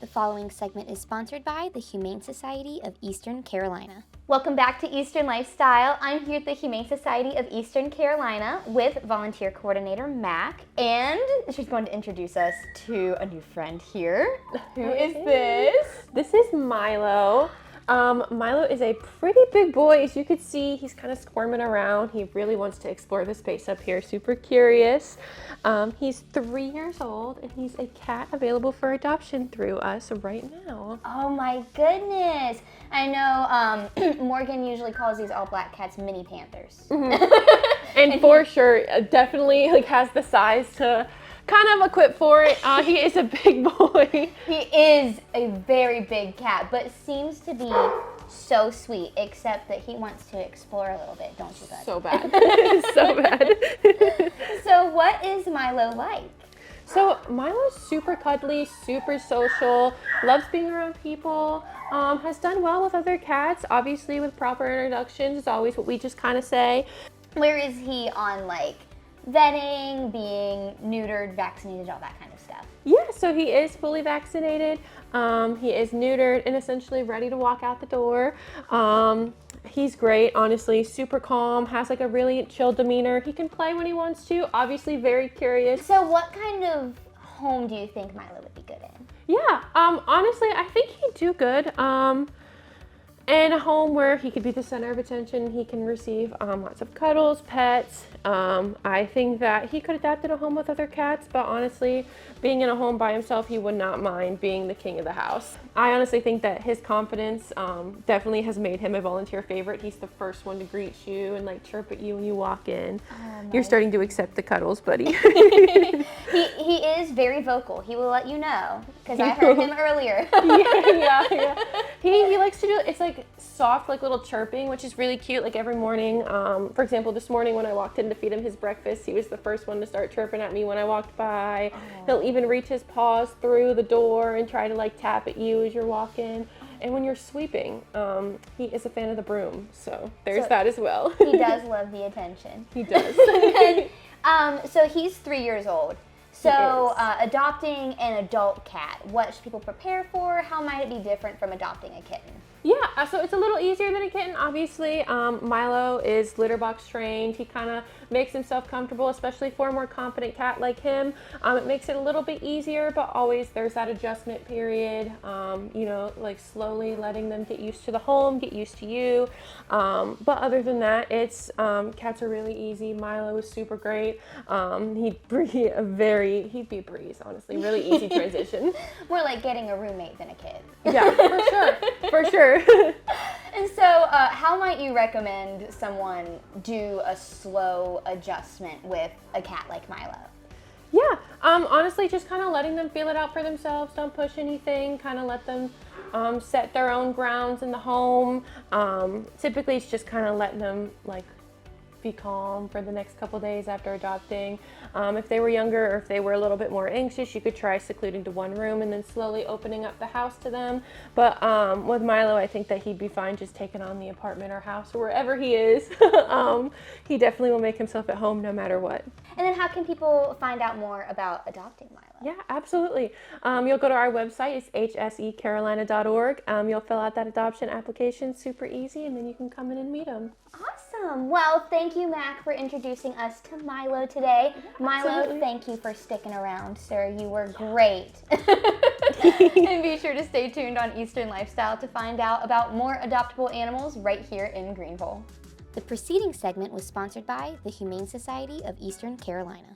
The following segment is sponsored by the Humane Society of Eastern Carolina. Welcome back to Eastern Lifestyle. I'm here at the Humane Society of Eastern Carolina with volunteer coordinator Mac, and she's going to introduce us to a new friend here. Who is this? This is Milo. Milo is a pretty big boy. As you can see, he's kind of squirming around. He really wants to explore the space up here, super curious. He's 3 years old, and he's a cat available for adoption through us right now. Oh my goodness. I know Morgan usually calls these all black cats mini panthers. Mm-hmm. and for sure, definitely has the size to kind of equipped for it. He is a big boy. He is a very big cat, but seems to be so sweet, except that he wants to explore a little bit, don't you, bud? So bad. So bad. So what is Milo like? So Milo's super cuddly, super social, loves being around people, has done well with other cats. Obviously with proper introductions is always what we just kind of say. Where is he on vetting, being neutered, vaccinated, all that kind of stuff? Yeah, so he is fully vaccinated. He is neutered and essentially ready to walk out the door. He's great, honestly, super calm, has a really chill demeanor. He can play when he wants to, obviously very curious. So what kind of home do you think Milo would be good in? Yeah, honestly, I think he'd do good. In a home where he could be the center of attention, he can receive lots of cuddles, pets. I think that he could adapt in a home with other cats, but honestly, being in a home by himself, he would not mind being the king of the house. I honestly think that his confidence definitely has made him a volunteer favorite. He's the first one to greet you and chirp at you when you walk in. You're starting to accept the cuddles, buddy. He is very vocal. He will let you know, because I heard him earlier. yeah. He likes to do, it's soft, little chirping, which is really cute. Every morning, for example, this morning when I walked in to feed him his breakfast, he was the first one to start chirping at me when I walked by. He'll even reach his paws through the door and try to tap at you as you're walking. And when you're sweeping, he is a fan of the broom, so there's that as well. He does love the attention. He does. So he's 3 years old. So adopting an adult cat, what should people prepare for? How might it be different from adopting a kitten? Yeah, so it's a little easier than a kitten, obviously. Milo is litter box trained. He kind of makes himself comfortable, especially for a more confident cat like him. It makes it a little bit easier, but always there's that adjustment period, slowly letting them get used to the home, get used to you. But other than that, it's cats are really easy. Milo is super great. He'd be a breeze, honestly. Really easy transition. More like getting a roommate than a kid. Yeah, for sure. And so how might you recommend someone do a slow adjustment with a cat like Milo? Yeah, honestly, just kind of letting them feel it out for themselves. Don't push anything. Kind of let them set their own grounds in the home. Typically, it's just kind of letting them be calm for the next couple days after adopting. If they were younger or if they were a little bit more anxious, you could try secluding to one room and then slowly opening up the house to them. But with Milo, I think that he'd be fine just taking on the apartment or house or wherever he is. He definitely will make himself at home no matter what. And then how can people find out more about adopting Milo? Yeah, absolutely. You'll go to our website, it's hsecarolina.org. You'll fill out that adoption application, super easy, and then you can come in and meet him. Awesome. Well, thank you, Mac, for introducing us to Milo today. Milo, thank you for sticking around, sir. You were great. And be sure to stay tuned on Eastern Lifestyle to find out about more adoptable animals right here in Greenville. The preceding segment was sponsored by the Humane Society of Eastern Carolina.